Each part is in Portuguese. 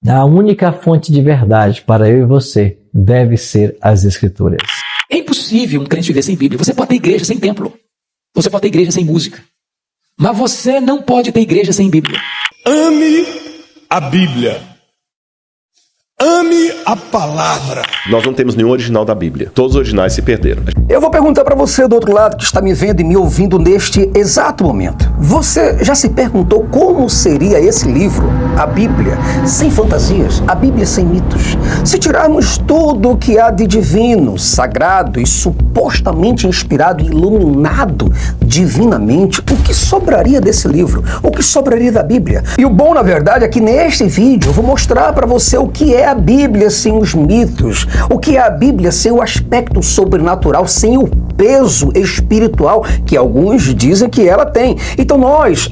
A única fonte de verdade para eu e você deve ser as Escrituras. É impossível um crente viver sem Bíblia. Você pode ter igreja sem templo. Você pode ter igreja sem música. Mas você não pode ter igreja sem Bíblia. Ame a Bíblia. Ame a palavra. Nós não temos nenhum original da Bíblia. Todos os originais se perderam. Eu vou perguntar para você do outro lado que está me vendo e me ouvindo neste exato momento. Você já se perguntou como seria esse livro, a Bíblia, sem fantasias, a Bíblia sem mitos? Se tirarmos tudo o que há de divino, sagrado e supostamente inspirado e iluminado divinamente, o que sobraria desse livro? O que sobraria da Bíblia? E o bom, na verdade, é que neste vídeo eu vou mostrar para você o que é a Bíblia sem os mitos, o que é a Bíblia sem o aspecto sobrenatural, sem o peso espiritual que alguns dizem que ela tem. Então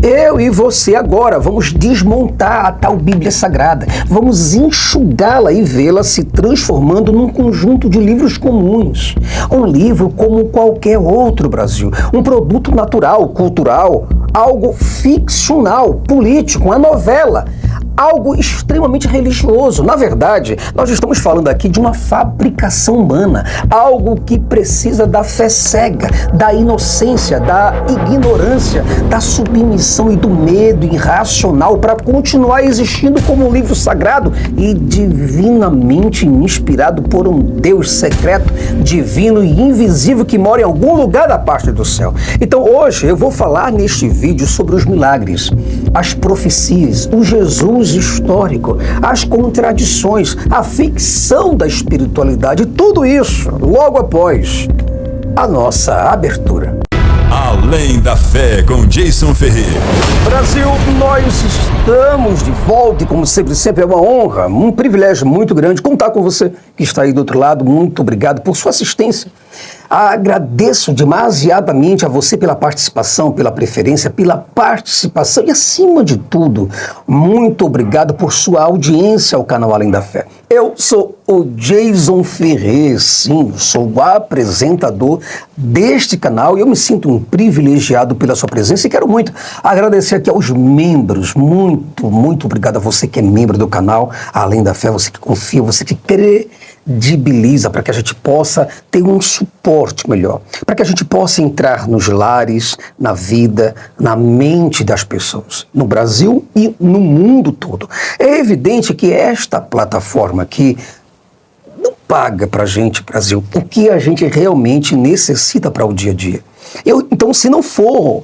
eu e você agora vamos desmontar a tal Bíblia Sagrada, vamos enxugá-la e vê-la se transformando num conjunto de livros comuns. Um livro como qualquer outro, Brasil. Um produto natural, cultural, algo ficcional, político, uma novela. Algo extremamente religioso. Na verdade, nós estamos falando aqui de uma fabricação humana, algo que precisa da fé cega, da inocência, da ignorância, da submissão e do medo irracional para continuar existindo como um livro sagrado e divinamente inspirado por um Deus secreto, divino e invisível que mora em algum lugar da parte do céu. Então hoje eu vou falar neste vídeo sobre os milagres, as profecias, o Jesus histórico, as contradições, a ficção da espiritualidade, tudo isso logo após a nossa abertura. Além da Fé, com Jason Ferreira. Brasil, nós estamos de volta e como sempre é uma honra, um privilégio muito grande contar com você que está aí do outro lado. Muito obrigado por sua assistência. Agradeço demasiadamente a você pela participação, pela preferência, pela participação e, acima de tudo, muito obrigado por sua audiência ao canal Além da Fé. Eu sou o Jason Ferreira, sim, sou o apresentador deste canal e eu me sinto um privilegiado pela sua presença e quero muito agradecer aqui aos membros. Muito obrigado a você que é membro do canal Além da Fé, você que confia, você que credibiliza para que a gente possa ter um suporte melhor, para que a gente possa entrar nos lares, na vida, na mente das pessoas, no Brasil e no mundo todo. É evidente que esta plataforma aqui não paga para a gente, Brasil, o que a gente realmente necessita para o dia a dia. Então, se não for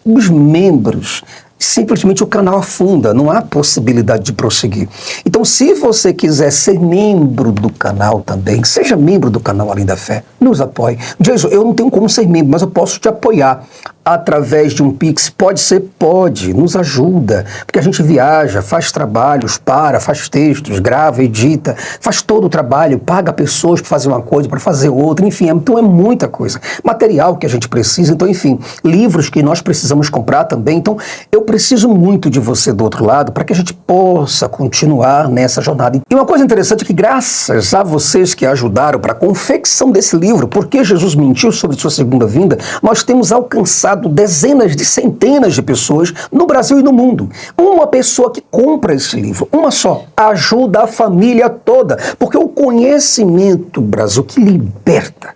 os membros, simplesmente o canal afunda, não há possibilidade de prosseguir. Então, se você quiser ser membro do canal também, seja membro do canal Além da Fé, nos apoie. Jason, eu não tenho como ser membro, mas eu posso te apoiar através de um Pix. Pode, nos ajuda, porque a gente viaja, faz trabalhos, faz textos, grava, edita, faz todo o trabalho, paga pessoas para fazer uma coisa, para fazer outra, enfim, então é muita coisa. Material que a gente precisa, então, enfim, livros que nós precisamos comprar também. Então, eu preciso muito de você do outro lado para que a gente possa continuar nessa jornada. E uma coisa interessante é que graças a vocês que ajudaram para a confecção desse livro, Porque Jesus Mentiu sobre Sua Segunda Vinda, nós temos alcançado dezenas de centenas de pessoas no Brasil e no mundo. Uma pessoa que compra esse livro, uma só, ajuda a família toda, porque o conhecimento, Brasil, que liberta.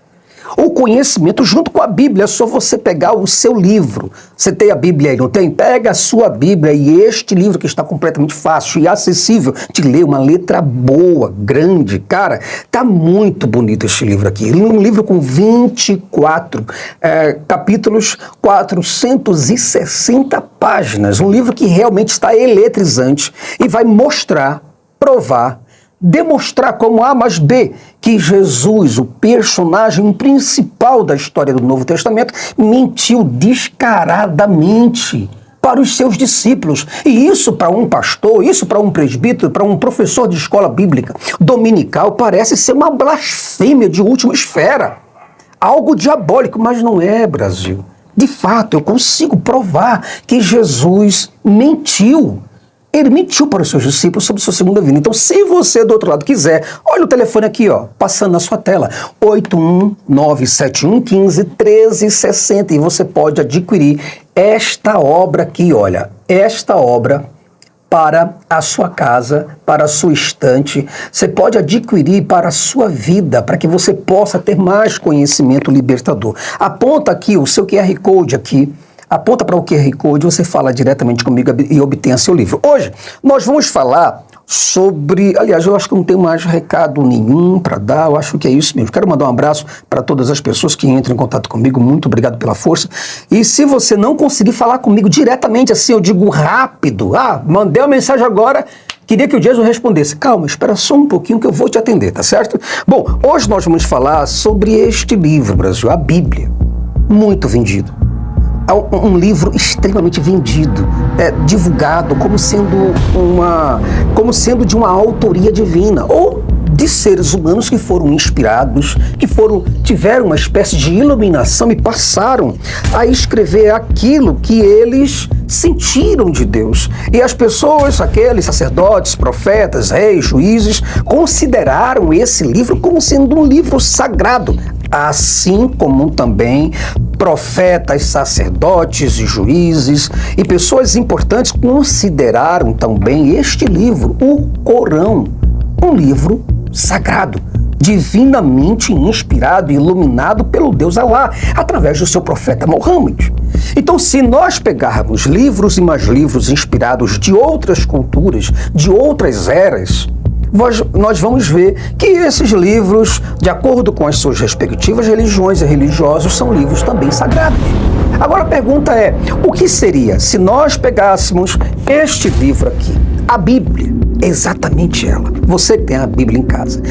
O conhecimento junto com a Bíblia, é só você pegar o seu livro. Você tem a Bíblia aí, não tem? Pega a sua Bíblia e este livro que está completamente fácil e acessível de ler, uma letra boa, grande. Cara, tá muito bonito este livro aqui. Ele é um livro com 24 capítulos, 460 páginas. Um livro que realmente está eletrizante e vai mostrar, provar, demonstrar como A mais B que Jesus, o personagem principal da história do Novo Testamento, mentiu descaradamente para os seus discípulos. E isso para um pastor, isso para um presbítero, para um professor de escola bíblica dominical parece ser uma blasfêmia de última esfera. Algo diabólico, mas não é, Brasil. De fato, eu consigo provar que Jesus mentiu. Ele mentiu para os seus discípulos sobre sua segunda vinda. Então, se você do outro lado quiser, olha o telefone aqui, ó, passando na sua tela, 81971151360, e você pode adquirir esta obra aqui, olha, esta obra, para a sua casa, para a sua estante. Você pode adquirir para a sua vida, para que você possa ter mais conhecimento libertador. Aponta aqui o seu QR Code aqui. Aponta para o QR Code, você fala diretamente comigo e obtenha seu livro. Hoje nós vamos falar sobre... Aliás, eu acho que não tenho mais recado nenhum para dar, eu acho que é isso mesmo. Quero mandar um abraço para todas as pessoas que entram em contato comigo, muito obrigado pela força. E se você não conseguir falar comigo diretamente, assim, eu digo rápido, mandei uma mensagem agora, queria que o Jason respondesse. Calma, espera só um pouquinho que eu vou te atender, tá certo? Bom, hoje nós vamos falar sobre este livro, Brasil, a Bíblia, muito vendido. Um livro extremamente vendido, divulgado como sendo de uma autoria divina, ou de seres humanos que foram inspirados, tiveram uma espécie de iluminação e passaram a escrever aquilo que eles sentiram de Deus. E as pessoas, aqueles sacerdotes, profetas, reis, juízes, consideraram esse livro como sendo um livro sagrado, assim como também profetas, sacerdotes e juízes e pessoas importantes consideraram também este livro, o Corão, um livro sagrado, divinamente inspirado e iluminado pelo Deus Alá, através do seu profeta Muhammad. Então, se nós pegarmos livros e mais livros inspirados de outras culturas, de outras eras, nós vamos ver que esses livros, de acordo com as suas respectivas religiões e religiosos, são livros também sagrados. Agora a pergunta é, o que seria se nós pegássemos este livro aqui, a Bíblia, exatamente ela, você tem a Bíblia em casa,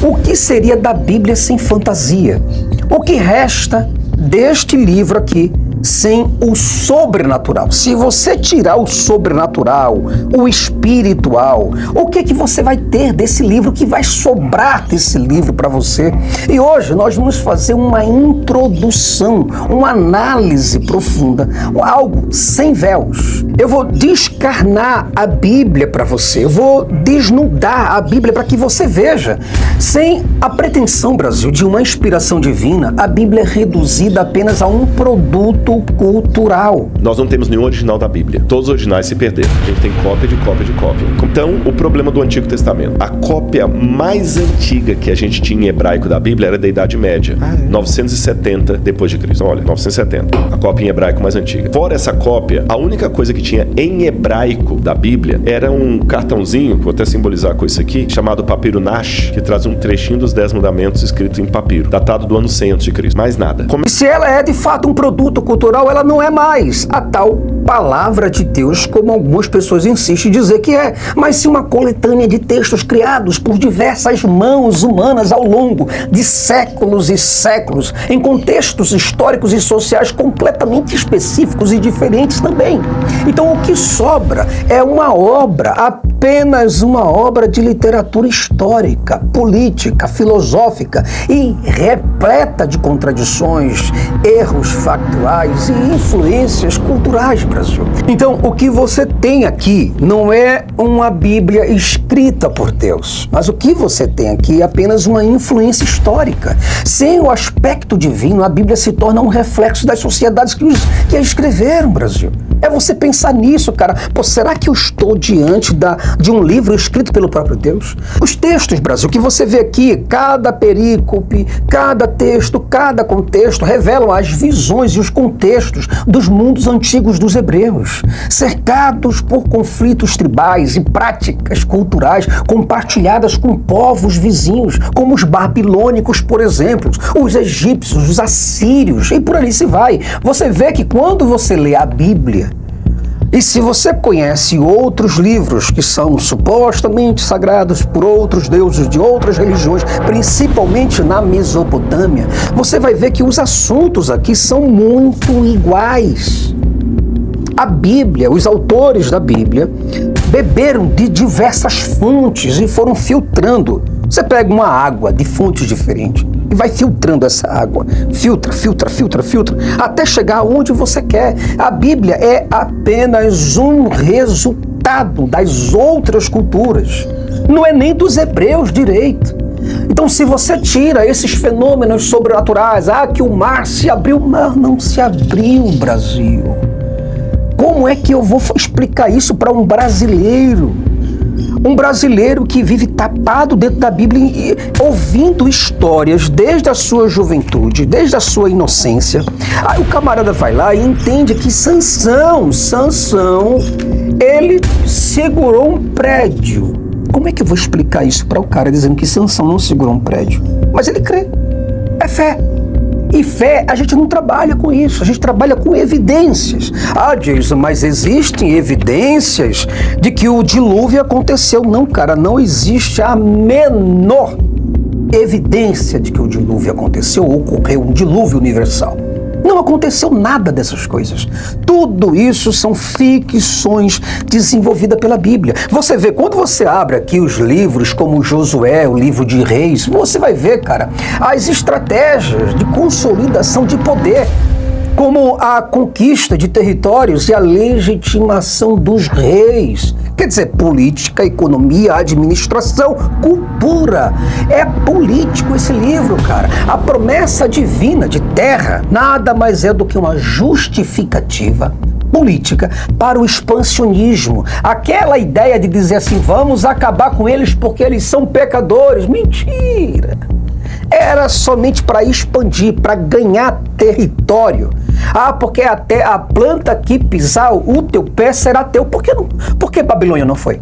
o que seria da Bíblia sem fantasia? O que resta deste livro aqui sem o sobrenatural? Se você tirar o sobrenatural, o espiritual, o que você vai ter desse livro? O que vai sobrar desse livro para você? E hoje nós vamos fazer uma introdução, uma análise profunda, algo sem véus. Eu vou descarnar a Bíblia para você, eu vou desnudar a Bíblia para que você veja. Sem a pretensão, Brasil, de uma inspiração divina, a Bíblia é reduzida apenas a um produto cultural. Nós não temos nenhum original da Bíblia. Todos os originais se perderam. A gente tem cópia de cópia de cópia. Então, o problema do Antigo Testamento. A cópia mais antiga que a gente tinha em hebraico da Bíblia era da Idade Média. 970 depois de Cristo. Olha, 970. A cópia em hebraico mais antiga. Fora essa cópia, a única coisa que tinha em hebraico da Bíblia era um cartãozinho, que vou até simbolizar com isso aqui, chamado Papiro Nash, que traz um trechinho dos 10 mandamentos escrito em papiro, datado do ano 100 a.C. Mais nada. Se ela é de fato um produto cultural, ela não é mais a tal palavra de Deus, como algumas pessoas insistem em dizer que é, mas sim uma coletânea de textos criados por diversas mãos humanas ao longo de séculos e séculos, em contextos históricos e sociais completamente específicos e diferentes também. Então o que sobra é uma obra, apenas uma obra de literatura histórica, política, filosófica e repleta de contradições, erros factuais e influências culturais, Brasil. Então, o que você tem aqui não é uma Bíblia escrita por Deus, mas o que você tem aqui é apenas uma influência histórica. Sem o aspecto divino, a Bíblia se torna um reflexo das sociedades que a escreveram, Brasil. É você pensar nisso, cara. Pô, será que eu estou diante de um livro escrito pelo próprio Deus? Os textos, Brasil, que você vê aqui, cada perícope, cada texto, cada contexto, revelam as visões e os contextos dos mundos antigos dos hebreus, cercados por conflitos tribais e práticas culturais compartilhadas com povos vizinhos, como os babilônicos, por exemplo, os egípcios, os assírios, e por ali se vai. Você vê que quando você lê a Bíblia, e se você conhece outros livros que são supostamente sagrados por outros deuses de outras religiões, principalmente na Mesopotâmia, você vai ver que os assuntos aqui são muito iguais. A Bíblia, os autores da Bíblia, beberam de diversas fontes e foram filtrando. Você pega uma água de fontes diferentes e vai filtrando essa água. Filtra, até chegar onde você quer. A Bíblia é apenas um resultado das outras culturas. Não é nem dos hebreus direito. Então, se você tira esses fenômenos sobrenaturais, que o mar se abriu, o mar não se abriu, Brasil. Como é que eu vou explicar isso para um brasileiro? Um brasileiro que vive tapado dentro da Bíblia e ouvindo histórias desde a sua juventude, desde a sua inocência. Aí o camarada vai lá e entende que Sansão, ele segurou um prédio. Como é que eu vou explicar isso para o cara dizendo que Sansão não segurou um prédio? Mas ele crê. É fé. E fé, a gente não trabalha com isso, a gente trabalha com evidências. Ah, Jason, mas existem evidências de que o dilúvio aconteceu. Não, cara, não existe a menor evidência de que o dilúvio aconteceu ou ocorreu um dilúvio universal. Não aconteceu nada dessas coisas. Tudo isso são ficções desenvolvidas pela Bíblia. Você vê, quando você abre aqui os livros como Josué, o livro de Reis, você vai ver, cara, as estratégias de consolidação de poder, como a conquista de territórios e a legitimação dos reis. Quer dizer, política, economia, administração, cultura. É político esse livro, cara. A promessa divina de terra nada mais é do que uma justificativa política para o expansionismo. Aquela ideia de dizer assim, vamos acabar com eles porque eles são pecadores. Mentira! Era somente para expandir, para ganhar território. Ah, porque até a planta que pisar o teu pé será teu. Por que Babilônia não foi?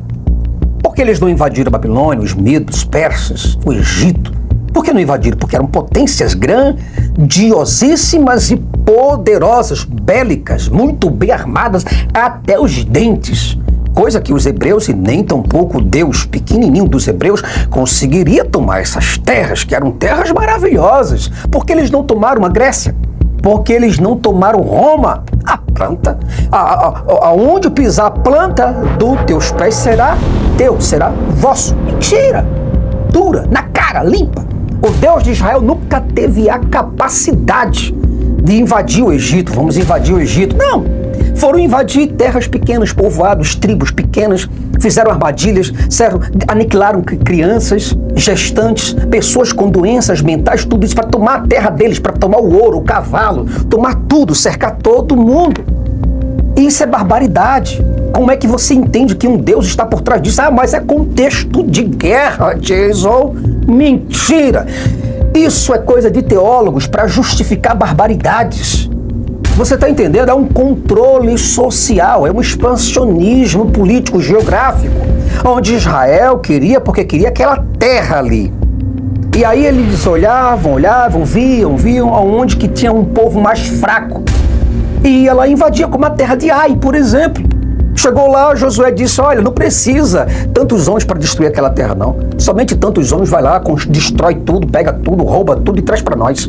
Por que eles não invadiram a Babilônia, os medos, os persas, o Egito? Por que não invadiram? Porque eram potências grandiosíssimas e poderosas, bélicas, muito bem armadas até os dentes. Coisa que os hebreus, e nem tampouco o Deus pequenininho dos hebreus, conseguiria tomar essas terras, que eram terras maravilhosas. Por que eles não tomaram a Grécia? Porque eles não tomaram Roma? A planta, aonde pisar a planta dos teus pés será teu, será vosso. Mentira! Dura, na cara, limpa. O Deus de Israel nunca teve a capacidade de invadir o Egito. Vamos invadir o Egito. Não! Foram invadir terras pequenas, povoados, tribos pequenas, fizeram armadilhas, aniquilaram crianças, gestantes, pessoas com doenças mentais, tudo isso para tomar a terra deles, para tomar o ouro, o cavalo, tomar tudo, cercar todo mundo. Isso é barbaridade. Como é que você entende que um Deus está por trás disso? Ah, mas é contexto de guerra, Jason. Mentira! Isso é coisa de teólogos para justificar barbaridades. Você está entendendo? É um controle social, é um expansionismo político, geográfico, onde Israel queria, porque queria aquela terra ali. E aí eles olhavam, viam aonde que tinha um povo mais fraco. E ela invadia, como a terra de Ai, por exemplo. Chegou lá, Josué disse, olha, não precisa tantos homens para destruir aquela terra, não. Somente tantos homens, vai lá, destrói tudo, pega tudo, rouba tudo e traz para nós.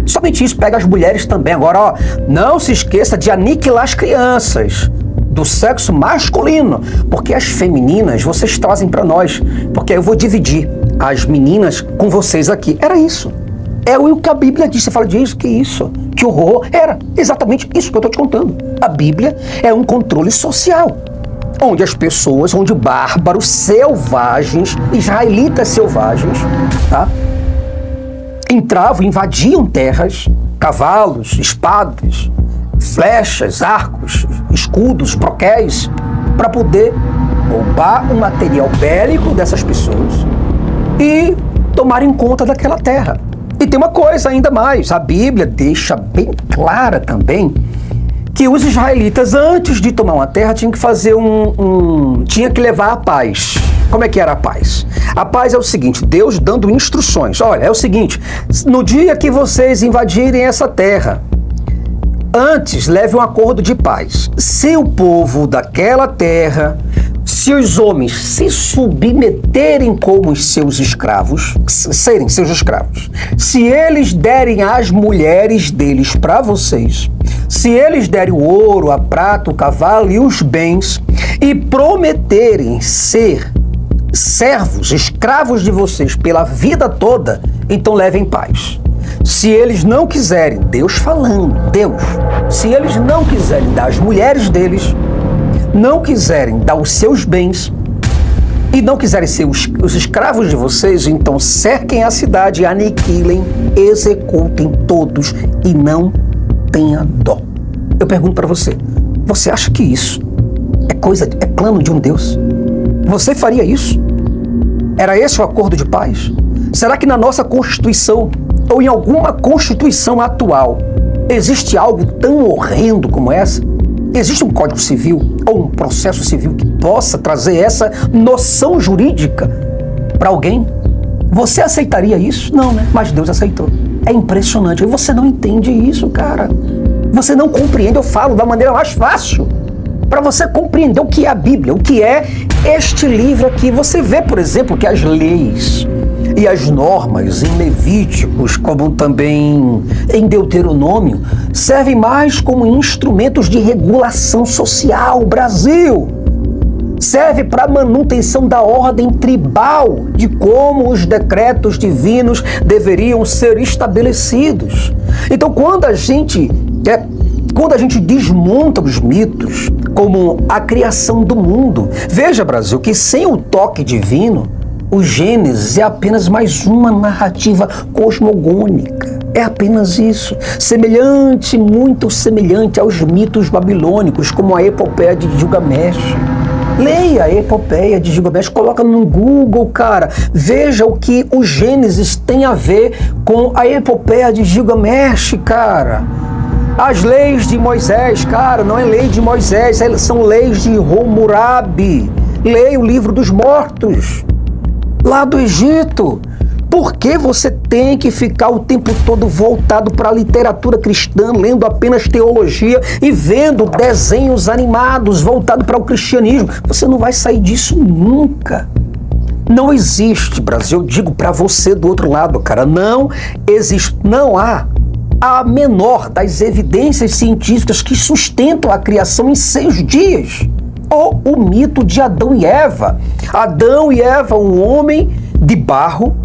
Somente isso, pega as mulheres também. Agora, ó, não se esqueça de aniquilar as crianças do sexo masculino, porque as femininas vocês trazem para nós, porque eu vou dividir as meninas com vocês aqui. Era isso. É o que a Bíblia diz. Você fala disso, que isso? Que horror. Era exatamente isso que eu estou te contando. A Bíblia é um controle social, onde as pessoas, onde bárbaros, selvagens, israelitas selvagens, tá? Entravam, invadiam terras, cavalos, espadas, flechas, arcos, escudos, broquéis, para poder roubar o material bélico dessas pessoas e tomarem conta daquela terra. E tem uma coisa ainda mais, a Bíblia deixa bem clara também que os israelitas, antes de tomar uma terra, tinham que fazer tinha que levar a paz. Como é que era a paz? A paz é o seguinte, Deus dando instruções. Olha, é o seguinte, no dia que vocês invadirem essa terra, antes leve um acordo de paz. Se o povo daquela terra, se os homens se submeterem como os seus escravos, serem seus escravos, se eles derem as mulheres deles para vocês, se eles derem o ouro, a prata, o cavalo e os bens, e prometerem ser servos, escravos de vocês pela vida toda, então levem paz. Se eles não quiserem, Deus falando, Deus, se eles não quiserem dar as mulheres deles, não quiserem dar os seus bens e não quiserem ser os escravos de vocês, então cerquem a cidade, aniquilem, executem todos e não tenha dó. Eu pergunto para você, Você acha que isso é plano de um Deus? Você faria isso? Era esse o acordo de paz? Será que na nossa Constituição, ou em alguma Constituição atual, existe algo tão horrendo como essa? Existe um Código Civil ou um processo civil que possa trazer essa noção jurídica para alguém? Você aceitaria isso? Não, né? Mas Deus aceitou. É impressionante. E você não entende isso, cara. Você não compreende. Eu falo da maneira mais fácil para você compreender o que é a Bíblia, o que é este livro aqui. Você vê, por exemplo, que as leis e as normas em Levíticos, como também em Deuteronômio, servem mais como instrumentos de regulação social. O Brasil serve para a manutenção da ordem tribal, de como os decretos divinos deveriam ser estabelecidos. Então, quando a gente desmonta os mitos, como a criação do mundo, veja, Brasil, que sem o toque divino, o Gênesis é apenas mais uma narrativa cosmogônica. É apenas isso. Semelhante, muito semelhante aos mitos babilônicos, como a epopeia de Gilgamesh. Leia a epopeia de Gilgamesh, coloca no Google, cara. Veja o que o Gênesis tem a ver com a epopeia de Gilgamesh, cara. As leis de Moisés, cara, não é lei de Moisés, são leis de Hammurabi. Leia o livro dos mortos, lá do Egito. Por que você tem que ficar o tempo todo voltado para a literatura cristã, lendo apenas teologia e vendo desenhos animados voltados para o cristianismo? Você não vai sair disso nunca. Não existe, Brasil, eu digo para você do outro lado, cara, não existe, não há a menor das evidências científicas que sustentam a criação em 6 dias. Ou o mito de Adão e Eva. Adão e Eva, um homem de barro,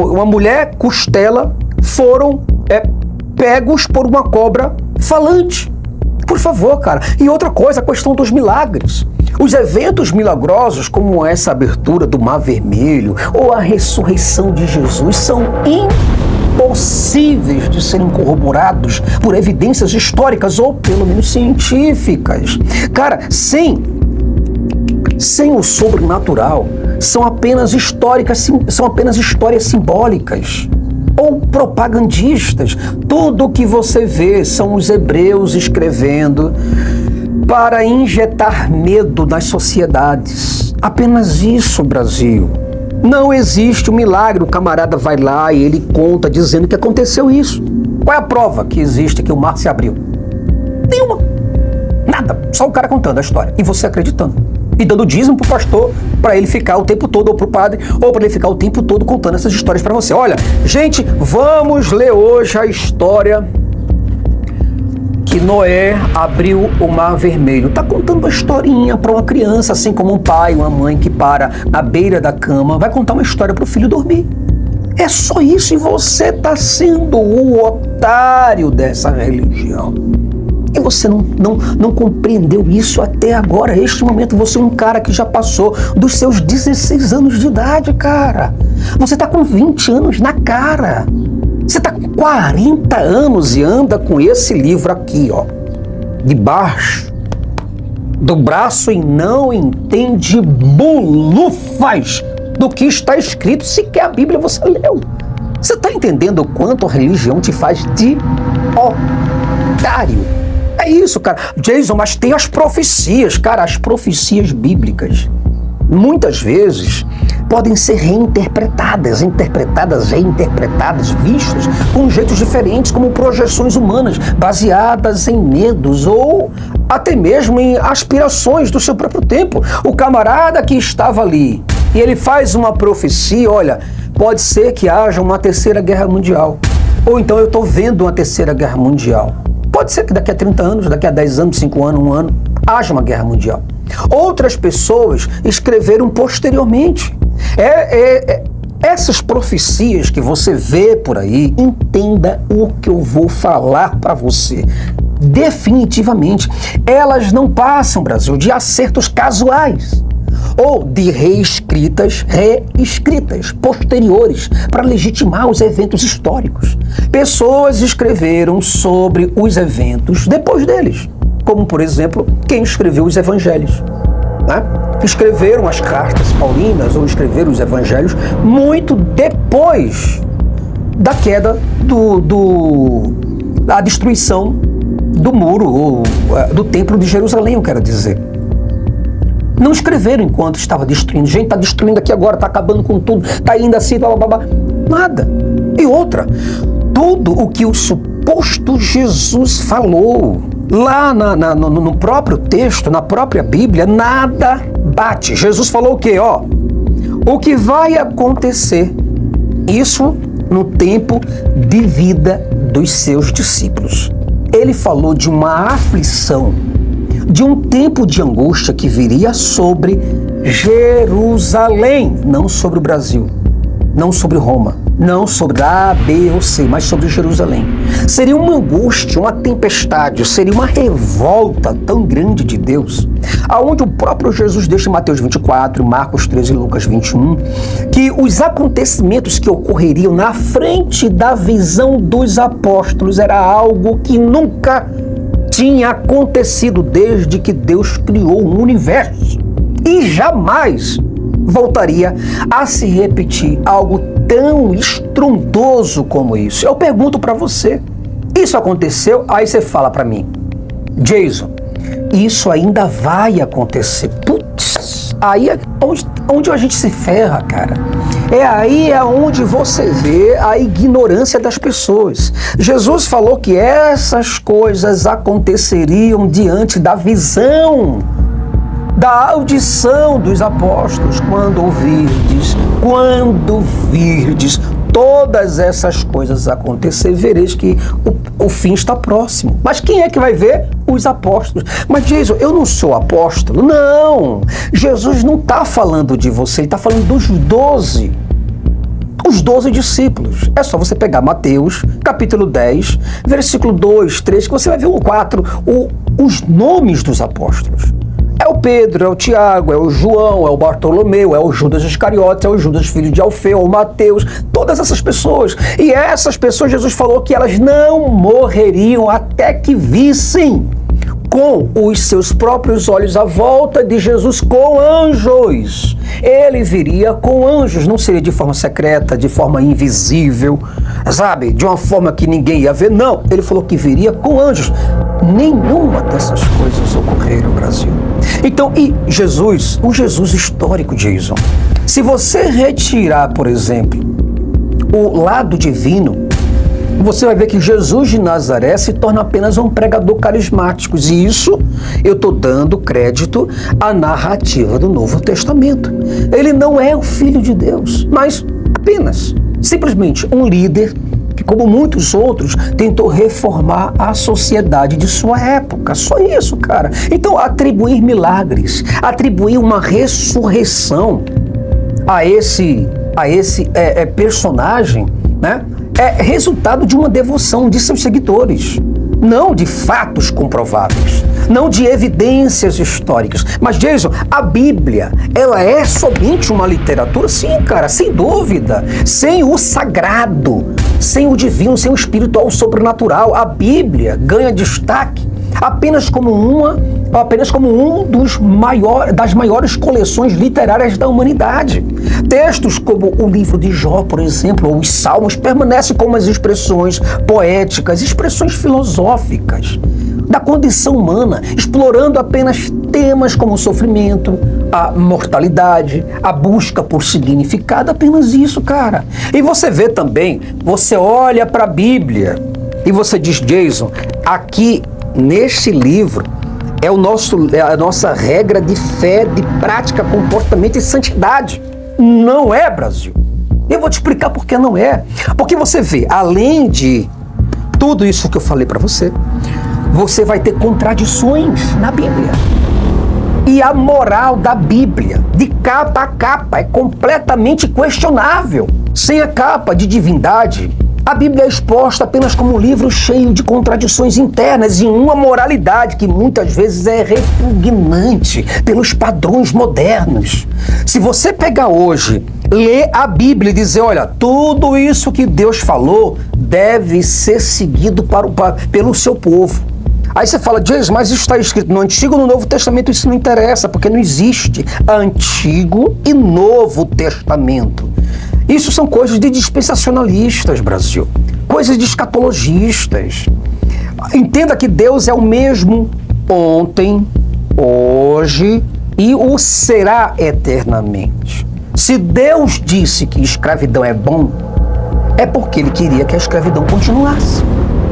uma mulher costela, foram pegos por uma cobra falante. Por favor, cara. E outra coisa, a questão dos milagres. Os eventos milagrosos, como essa abertura do Mar Vermelho ou a ressurreição de Jesus, são impossíveis de serem corroborados por evidências históricas ou pelo menos científicas. Cara, sem o sobrenatural, são apenas histórias simbólicas ou propagandistas. Tudo o que você vê são os hebreus escrevendo para injetar medo nas sociedades. Apenas isso, Brasil. Não existe um milagre. O camarada vai lá e ele conta dizendo que aconteceu isso. Qual é a prova que existe que o mar se abriu? Nenhuma. Nada. Só o cara contando a história. E você acreditando. E dando dízimo pro pastor para ele ficar o tempo todo, ou pro padre, ou para ele ficar o tempo todo contando essas histórias para você. Olha, gente, vamos ler hoje a história que Noé abriu o Mar Vermelho. Tá contando uma historinha para uma criança, assim como um pai, uma mãe que para na beira da cama, vai contar uma história para o filho dormir. É só isso, e você tá sendo o otário dessa religião. E você não compreendeu isso até agora. Este momento, você é um cara que já passou dos seus 16 anos de idade, cara. Você tá com 20 anos na cara. Você tá com 40 anos e anda com esse livro aqui, ó, debaixo do braço e não entende bulufas do que está escrito. Sequer a Bíblia você leu. Você tá entendendo o quanto a religião te faz de otário? É isso, cara. Jason, mas tem as profecias, cara, as profecias bíblicas. Muitas vezes podem ser reinterpretadas, reinterpretadas, vistas com jeitos diferentes, como projeções humanas, baseadas em medos ou até mesmo em aspirações do seu próprio tempo. O camarada que estava ali, e ele faz uma profecia, olha, pode ser que haja uma terceira guerra mundial. Ou então eu estou vendo uma terceira guerra mundial. Pode ser que daqui a 30 anos, daqui a 10 anos, 5 anos, 1 ano, haja uma guerra mundial. Outras pessoas escreveram posteriormente. Essas profecias que você vê por aí, entenda o que eu vou falar para você. Definitivamente, elas não passam, Brasil, de acertos casuais ou de reescritas posteriores para legitimar os eventos históricos. Pessoas escreveram sobre os eventos depois deles. como, por exemplo, quem escreveu os evangelhos, né? Escreveram as cartas paulinas ou escreveram os evangelhos muito depois da queda da destruição do muro, ou do templo de Jerusalém, eu quero dizer. Não escreveram enquanto estava destruindo. Gente, está destruindo aqui agora, está acabando com tudo, está indo assim, blá, blá, blá. Nada. E outra, tudo o que o suposto Jesus falou lá no próprio texto, na própria Bíblia, nada bate. Jesus falou o quê? O que vai acontecer, isso no tempo de vida dos seus discípulos. Ele falou de uma aflição, de um tempo de angústia que viria sobre Jerusalém, não sobre o Brasil, não sobre Roma, não sobre A, B ou C, mas sobre Jerusalém. Seria uma angústia, uma tempestade, seria uma revolta tão grande de Deus, aonde o próprio Jesus deixa em Mateus 24, Marcos 13 e Lucas 21, que os acontecimentos que ocorreriam na frente da visão dos apóstolos era algo que nunca tinha acontecido desde que Deus criou o universo. E jamais voltaria a se repetir algo tão estrondoso como isso. Eu pergunto para você, isso aconteceu? Aí você fala para mim, Jason, isso ainda vai acontecer. Putz, aí é onde a gente se ferra, cara. Aí é onde você vê a ignorância das pessoas. Jesus falou que essas coisas aconteceriam diante da visão, da audição dos apóstolos, quando virdes todas essas coisas acontecer, vereis que o fim está próximo. Mas quem é que vai ver? Os apóstolos. Mas Jesus, eu não sou apóstolo. Não! Jesus não está falando de você, ele está falando dos 12. Os 12 discípulos. É só você pegar Mateus, capítulo 10, versículo 2, 3, que você vai ver o 4, os nomes dos apóstolos. É o Pedro, é o Tiago, é o João, é o Bartolomeu, é o Judas Iscariotes, é o Judas filho de Alfeu, o Mateus, todas essas pessoas. E essas pessoas, Jesus falou que elas não morreriam até que vissem com os seus próprios olhos a volta de Jesus com anjos. Ele viria com anjos, não seria de forma secreta, de forma invisível, sabe? De uma forma que ninguém ia ver. Não, ele falou que viria com anjos. Nenhuma dessas coisas ocorreram no Brasil. Então, e Jesus, o Jesus histórico, Jason, se você retirar, por exemplo, o lado divino, você vai ver que Jesus de Nazaré se torna apenas um pregador carismático. E isso eu estou dando crédito à narrativa do Novo Testamento. Ele não é o Filho de Deus, mas apenas, simplesmente um líder que, como muitos outros, tentou reformar a sociedade de sua época. Só isso, cara. Então, atribuir milagres, atribuir uma ressurreição a esse personagem, né? É resultado de uma devoção de seus seguidores, não de fatos comprováveis, não de evidências históricas. Mas, Jason, a Bíblia, ela é somente uma literatura? Sim, cara, sem dúvida. Sem o sagrado, sem o divino, sem o espiritual, o sobrenatural, a Bíblia ganha destaque apenas como das maiores coleções literárias da humanidade. Textos como o livro de Jó, por exemplo, ou os Salmos, permanecem como as expressões poéticas, expressões filosóficas da condição humana, explorando apenas temas como o sofrimento, a mortalidade, a busca por significado, apenas isso, cara. E você vê também, você olha para a Bíblia e você diz, Jason, aqui neste livro é a nossa regra de fé, de prática, comportamento e santidade. Não é, Brasil. Eu vou te explicar por que não é. Porque você vê, além de tudo isso que eu falei para você, você vai ter contradições na Bíblia. E a moral da Bíblia, de capa a capa, é completamente questionável. Sem a capa de divindade, a Bíblia é exposta apenas como um livro cheio de contradições internas e uma moralidade que muitas vezes é repugnante pelos padrões modernos. Se você pegar hoje, ler a Bíblia e dizer, olha, tudo isso que Deus falou deve ser seguido pelo seu povo. Aí você fala, Jason, mas isso está escrito no Antigo ou no Novo Testamento? Isso não interessa, porque não existe Antigo e Novo Testamento. Isso são coisas de dispensacionalistas, Brasil. Coisas de escatologistas. Entenda que Deus é o mesmo ontem, hoje e o será eternamente. Se Deus disse que escravidão é bom, é porque Ele queria que a escravidão continuasse.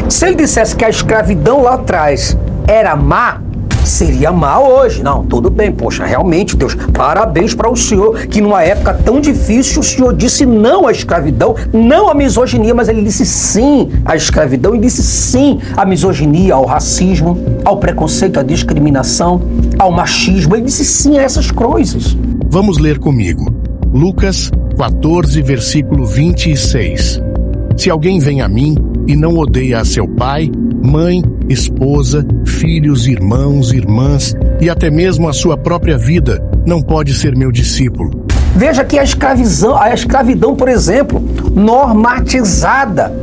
Se Ele dissesse que a escravidão lá atrás era má, seria má hoje. Não, tudo bem, poxa, realmente, Deus, parabéns para o Senhor, que numa época tão difícil o Senhor disse não à escravidão, não à misoginia, mas Ele disse sim à escravidão e disse sim à misoginia, ao racismo, ao preconceito, à discriminação, ao machismo. Ele disse sim a essas coisas. Vamos ler comigo. Lucas 14, versículo 26. Se alguém vem a mim e não odeia a seu pai, mãe, esposa, filhos, irmãos, irmãs e até mesmo a sua própria vida, não pode ser meu discípulo. Veja que a escravidão, por exemplo, normatizada,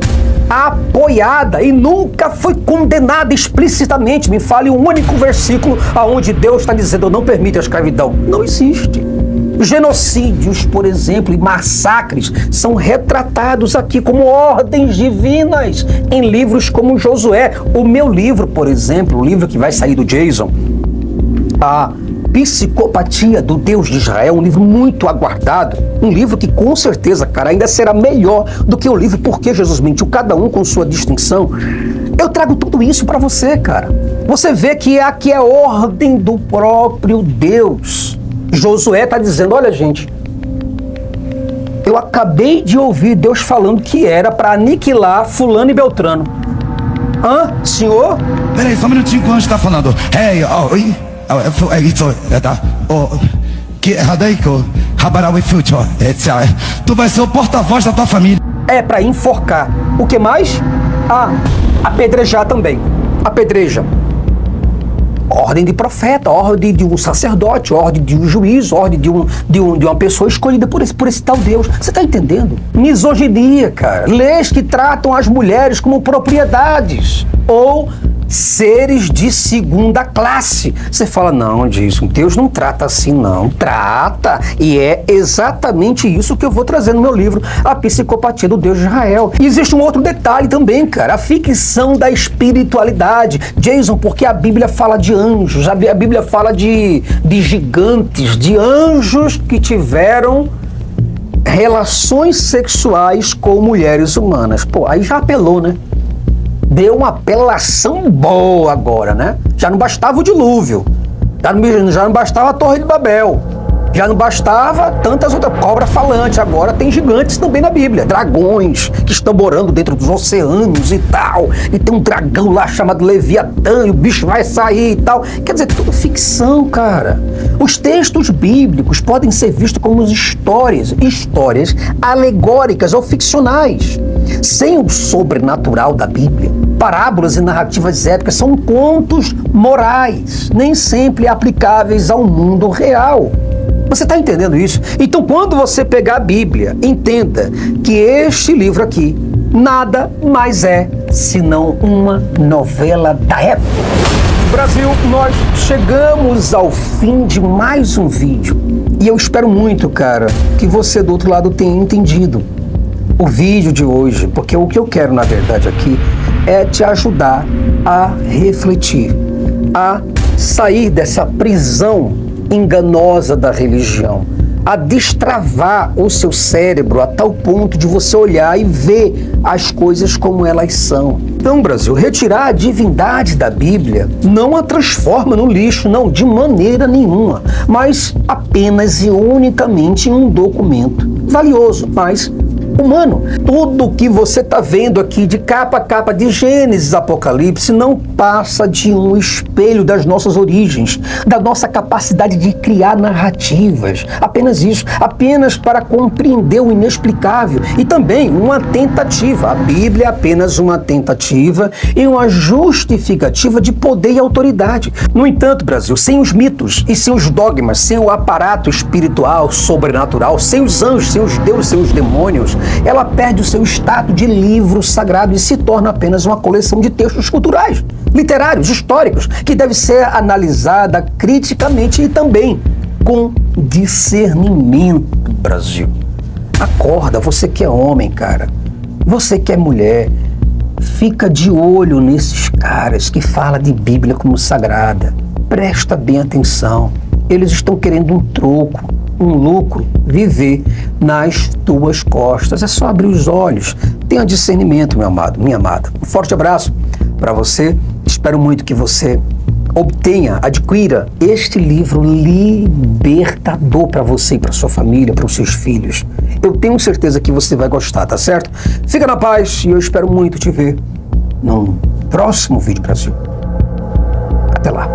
apoiada e nunca foi condenada explicitamente. Me fale um único versículo onde Deus está dizendo, eu não permito a escravidão. Não existe. Genocídios, por exemplo, e massacres são retratados aqui como ordens divinas em livros como Josué. O meu livro, por exemplo, o livro que vai sair do Jason, A Psicopatia do Deus de Israel, um livro muito aguardado, um livro que com certeza, cara, ainda será melhor do que o livro Porque Jesus Mentiu, cada um com sua distinção. Eu trago tudo isso para você, cara. Você vê que aqui é ordem do próprio Deus. Josué está dizendo, olha gente, eu acabei de ouvir Deus falando que era para aniquilar fulano e beltrano. Hã? Senhor? Peraí, só um minutinho que o anjo está falando. Tu vai ser o porta-voz da tua família. É para enforcar. O que mais? Apedrejar também. Apedreja. Ordem de profeta, ordem de um sacerdote, ordem de um juiz, ordem de uma pessoa escolhida por esse tal Deus. Você está entendendo? Misoginia, cara. Leis que tratam as mulheres como propriedades ou seres de segunda classe. Você fala, não, Jason, Deus não trata assim, não. Trata. E é exatamente isso que eu vou trazer no meu livro, A Psicopatia do Deus de Israel. E existe um outro detalhe também, cara, a ficção da espiritualidade. Jason, porque a Bíblia fala de anjos, a Bíblia fala de gigantes, de anjos que tiveram relações sexuais com mulheres humanas. Pô, aí já apelou, né? Deu uma apelação boa agora, né? Já não bastava o dilúvio, já não bastava a Torre de Babel, já não bastava tantas outras, cobra falante, agora tem gigantes também na Bíblia, dragões que estão morando dentro dos oceanos e tal, e tem um dragão lá chamado Leviatã, e o bicho vai sair e tal. Quer dizer, tudo ficção, cara. Os textos bíblicos podem ser vistos como histórias alegóricas ou ficcionais, sem o sobrenatural da Bíblia. Parábolas e narrativas épicas são contos morais, nem sempre aplicáveis ao mundo real. Você está entendendo isso? Então, quando você pegar a Bíblia, entenda que este livro aqui nada mais é senão uma novela da época. Brasil, nós chegamos ao fim de mais um vídeo e eu espero muito, cara, que você do outro lado tenha entendido o vídeo de hoje, porque o que eu quero, na verdade, aqui é te ajudar a refletir, a sair dessa prisão enganosa da religião, a destravar o seu cérebro a tal ponto de você olhar e ver as coisas como elas são. Então, Brasil, retirar a divindade da Bíblia não a transforma no lixo, não, de maneira nenhuma, mas apenas e unicamente em um documento valioso, mas humano. Tudo que você está vendo aqui de capa a capa de Gênesis, Apocalipse, não passa de um espelho das nossas origens, da nossa capacidade de criar narrativas. Apenas isso, apenas para compreender o inexplicável e também uma tentativa. A Bíblia é apenas uma tentativa e uma justificativa de poder e autoridade. No entanto, Brasil, sem os mitos e sem os dogmas, sem o aparato espiritual, sobrenatural, sem os anjos, sem os deuses, sem os demônios, ela perde o seu status de livro sagrado e se torna apenas uma coleção de textos culturais, literários, históricos, que deve ser analisada criticamente e também com discernimento, Brasil. Acorda, você que é homem, cara. Você que é mulher. Fica de olho nesses caras que falam de Bíblia como sagrada. Presta bem atenção. Eles estão querendo um troco, um lucro, viver nas tuas costas. É só abrir os olhos. Tenha discernimento, meu amado, minha amada. Um forte abraço para você. Espero muito que você adquira este livro libertador para você e para sua família, para os seus filhos. Eu tenho certeza que você vai gostar, tá certo? Fica na paz e eu espero muito te ver num próximo vídeo, Brasil. Até lá.